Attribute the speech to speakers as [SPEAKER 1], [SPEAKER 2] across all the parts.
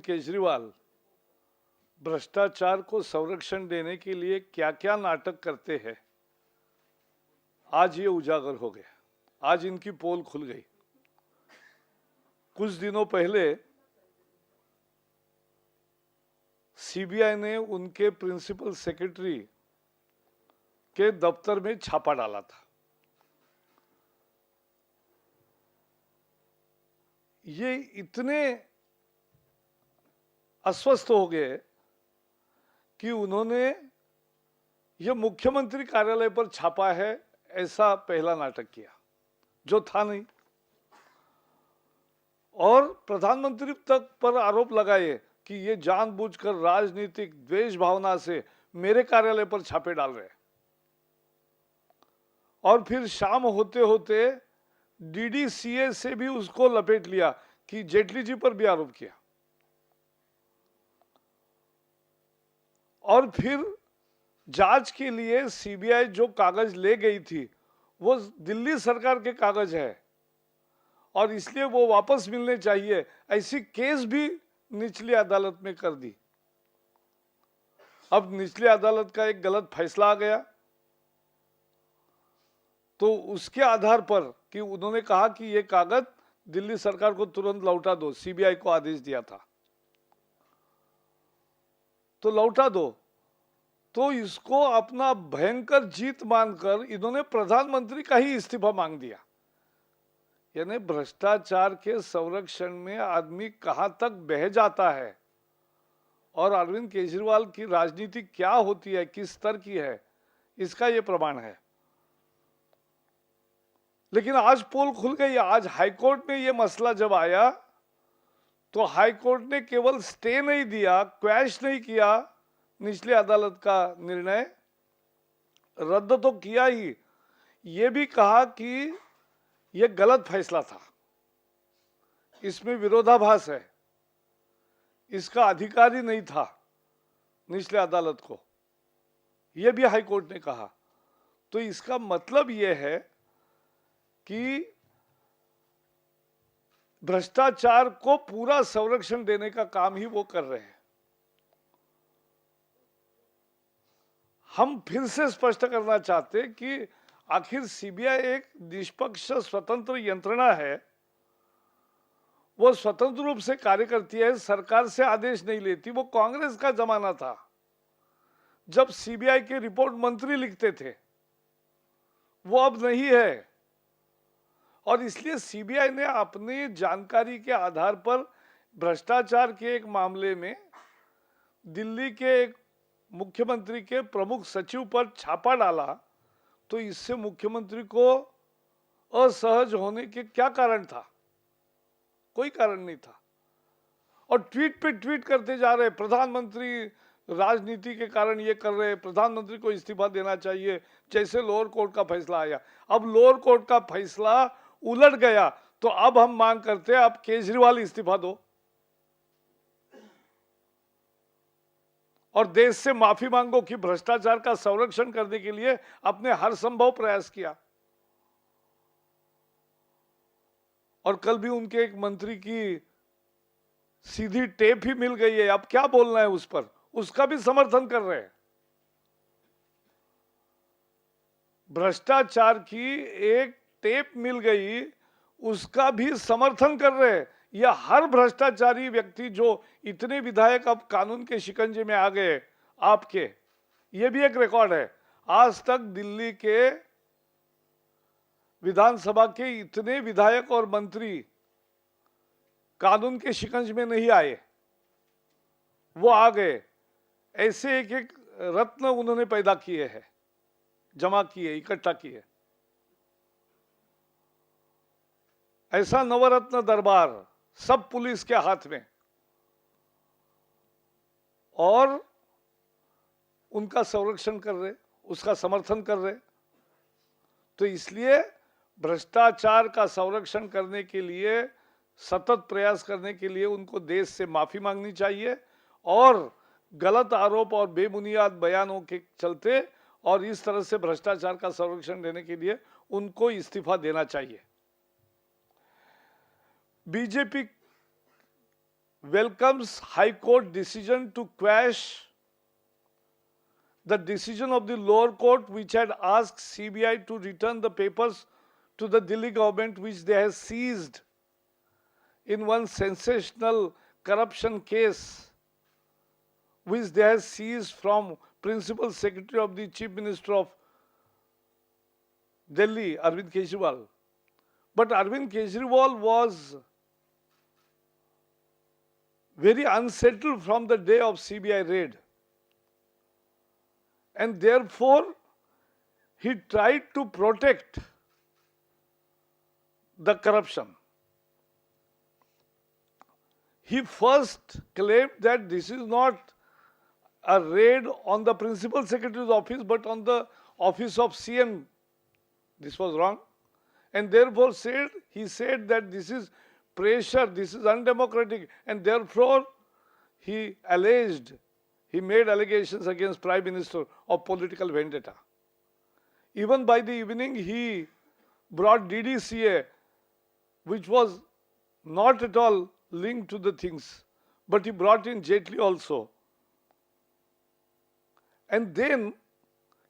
[SPEAKER 1] केजरीवाल भ्रष्टाचार को संरक्षण देने के लिए क्या क्या नाटक करते हैं, आज ये उजागर हो गया। आज इनकी पोल खुल गई। कुछ दिनों पहले सीबीआई ने उनके प्रिंसिपल सेक्रेटरी के दफ्तर में छापा डाला था। ये इतने अस्वस्थ हो गए कि उन्होंने ये मुख्यमंत्री कार्यालय पर छापा है ऐसा पहला नाटक किया, जो था नहीं, और प्रधानमंत्री तक पर आरोप लगाए कि ये जानबूझकर राजनीतिक द्वेष भावना से मेरे कार्यालय पर छापे डाल रहे हैं। और फिर शाम होते होते डीडीसीए से भी उसको लपेट लिया कि जेटली जी पर भी आरोप किया। और फिर जांच के लिए सीबीआई जो कागज ले गई थी वो दिल्ली सरकार के कागज है और इसलिए वो वापस मिलने चाहिए, ऐसी केस भी निचली अदालत में कर दी। अब निचली अदालत का एक गलत फैसला आ गया, तो उसके आधार पर कि उन्होंने कहा कि ये कागज दिल्ली सरकार को तुरंत लौटा दो, सीबीआई को आदेश दिया था तो लौटा दो, तो इसको अपना भयंकर जीत मानकर इन्होंने प्रधानमंत्री का ही इस्तीफा मांग दिया। यानी भ्रष्टाचार के संरक्षण में आदमी कहां तक बह जाता है और अरविंद केजरीवाल की राजनीति क्या होती है, किस स्तर की है, इसका यह प्रमाण है। लेकिन आज पोल खुल गई। आज हाईकोर्ट में यह मसला जब आया तो हाईकोर्ट ने केवल स्टे नहीं दिया, क्वैश नहीं किया निचली अदालत का निर्णय, रद्द तो किया ही, ये भी कहा कि यह गलत फैसला था, इसमें विरोधाभास है, इसका अधिकार ही नहीं था निचली अदालत को, यह भी हाईकोर्ट ने कहा। तो इसका मतलब यह है कि भ्रष्टाचार को पूरा संरक्षण देने का काम ही वो कर रहे हैं। हम फिर से स्पष्ट करना चाहते हैं कि आखिर सीबीआई एक निष्पक्ष स्वतंत्र यंत्रणा है, वो स्वतंत्र रूप से कार्य करती है, सरकार से आदेश नहीं लेती। वो कांग्रेस का जमाना था जब सीबीआई की रिपोर्ट मंत्री लिखते थे, वो अब नहीं है। और इसलिए सीबीआई ने अपनी जानकारी के आधार पर भ्रष्टाचार के एक मामले में दिल्ली के एक मुख्यमंत्री के प्रमुख सचिव पर छापा डाला, तो इससे मुख्यमंत्री को असहज होने के क्या कारण था? कोई कारण नहीं था। और ट्वीट पे ट्वीट करते जा रहे, प्रधानमंत्री राजनीति के कारण ये कर रहे, प्रधानमंत्री को इस्तीफा देना चाहिए, जैसे लोअर कोर्ट का फैसला आया। अब लोअर कोर्ट का फैसला उलट गया तो अब हम मांग करते हैं अब केजरीवाल इस्तीफा दो और देश से माफी मांगो कि भ्रष्टाचार का संरक्षण करने के लिए आपने हर संभव प्रयास किया। और कल भी उनके एक मंत्री की सीधी टेप ही मिल गई है, अब क्या बोलना है उस पर, उसका भी समर्थन कर रहे हैं। भ्रष्टाचार की एक टेप मिल गई, उसका भी समर्थन कर रहे हैं। यह हर भ्रष्टाचारी व्यक्ति जो इतने विधायक अब कानून के शिकंजे में आ गए आपके, यह भी एक रिकॉर्ड है। आज तक दिल्ली के विधानसभा के इतने विधायक और मंत्री कानून के शिकंज में नहीं आए, वो आ गए। ऐसे एक एक रत्न उन्होंने पैदा किए हैं, जमा किए, इकट्ठा किए। ऐसा नवरत्न दरबार सब पुलिस के हाथ में, और उनका संरक्षण कर रहे, उसका समर्थन कर रहे। तो इसलिए भ्रष्टाचार का संरक्षण करने के लिए सतत प्रयास करने के लिए उनको देश से माफी मांगनी चाहिए और गलत आरोप और बेबुनियाद बयानों के चलते और इस तरह से भ्रष्टाचार का संरक्षण देने के लिए उनको इस्तीफा देना चाहिए। BJP welcomes High Court decision to quash the decision of the lower court which had asked CBI to return the papers to the Delhi government which they have seized in one sensational corruption case which they have seized from Principal Secretary of the Chief Minister of Delhi, Arvind Kejriwal. But Arvind Kejriwal was very unsettled from the day of CBI raid. And therefore, he tried to protect the corruption. He first claimed that this is not a raid on the Principal Secretary's office, but on the office of CM. This was wrong. And therefore he said that this is pressure, this is undemocratic, and therefore he made allegations against Prime Minister of political vendetta. Even by the evening, he brought DDCA, which was not at all linked to the things, but he brought in Jaitley also. And then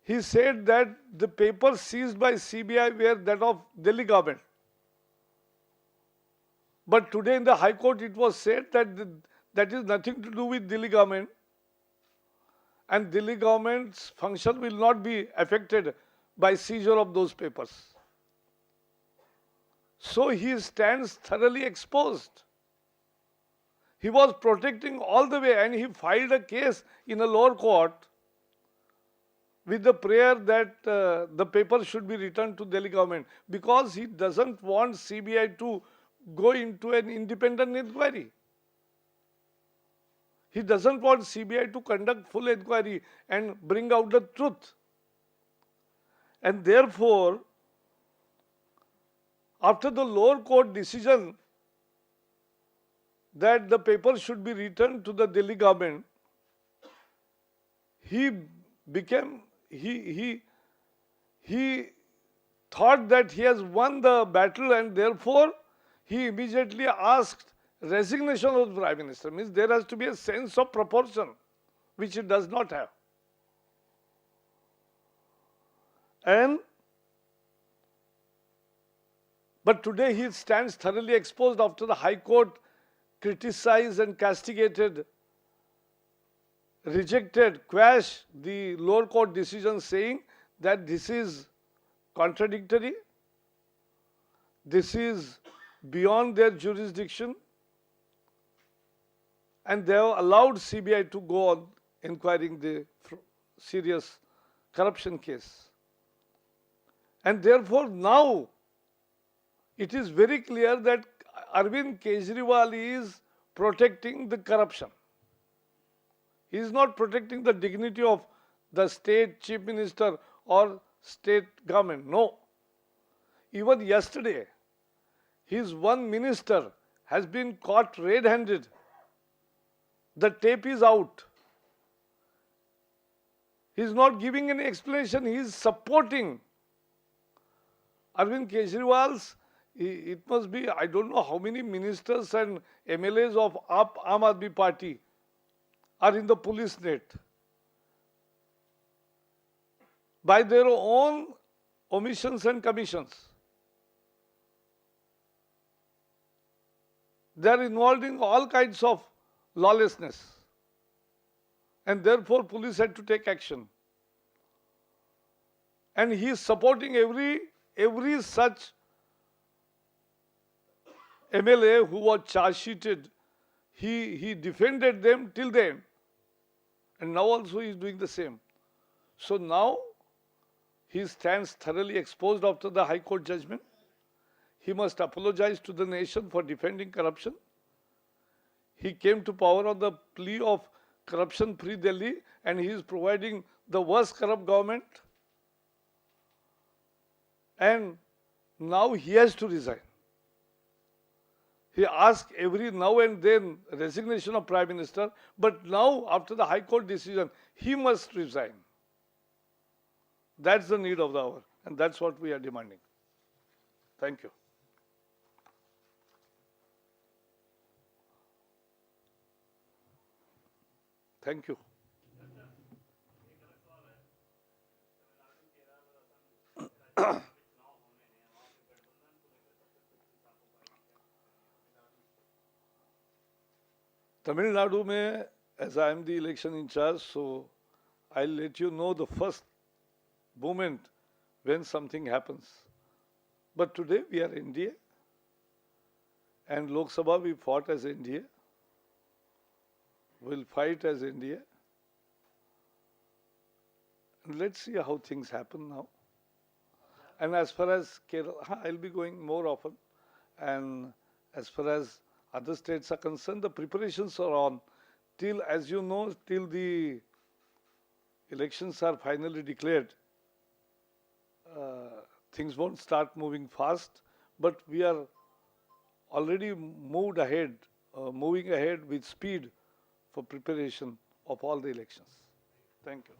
[SPEAKER 1] he said that the papers seized by CBI were that of Delhi government. But today in the High Court it was said that that is nothing to do with Delhi government, and Delhi government's function will not be affected by seizure of those papers. So he stands thoroughly exposed. He was protecting all the way, and he filed a case in a lower court with the prayer that the papers should be returned to Delhi government, because he doesn't want CBI to go into an independent inquiry. He doesn't want CBI to conduct full inquiry and bring out the truth. And therefore, after the lower court decision that the papers should be returned to the Delhi government, he thought that he has won the battle, and therefore he immediately asked resignation of the Prime Minister. Means there has to be a sense of proportion, which he does not have. But today he stands thoroughly exposed after the High Court criticized and castigated, rejected, quashed the lower court decision, saying that this is contradictory, this is beyond their jurisdiction, and they have allowed CBI to go on inquiring the serious corruption case. And therefore now it is very clear that Arvind Kejriwal is protecting the corruption. He is not protecting the dignity of the state chief minister or state government. No. Even yesterday, his one minister has been caught red-handed. The tape is out. He is not giving any explanation. He is supporting Arvind Kejriwal's. It must be, I don't know how many ministers and MLAs of Aam Aadmi Party are in the police net. By their own omissions and commissions. They are involved in all kinds of lawlessness. And therefore police had to take action. And he is supporting every such MLA who was charge sheeted. He defended them till the end. And now also he is doing the same. So now he stands thoroughly exposed after the High Court judgment. He must apologize to the nation for defending corruption. He came to power on the plea of corruption-free Delhi, and he is providing the worst corrupt government. And now he has to resign. He asked every now and then resignation of Prime Minister, but now after the High Court decision, he must resign. That's the need of the hour, and that's what we are demanding. Thank you. Thank you. Tamil Nadu में, as I am the election in charge, so I'll let you know the first moment when something happens. But today we are NDA, and Lok Sabha we fought as NDA. We'll fight as NDA. And let's see how things happen now. And as far as Kerala, I'll be going more often. And as far as other states are concerned, the preparations are on. Till, as you know, till the elections are finally declared, things won't start moving fast. But we are already moving ahead with speed for preparation of all the elections. Thank you.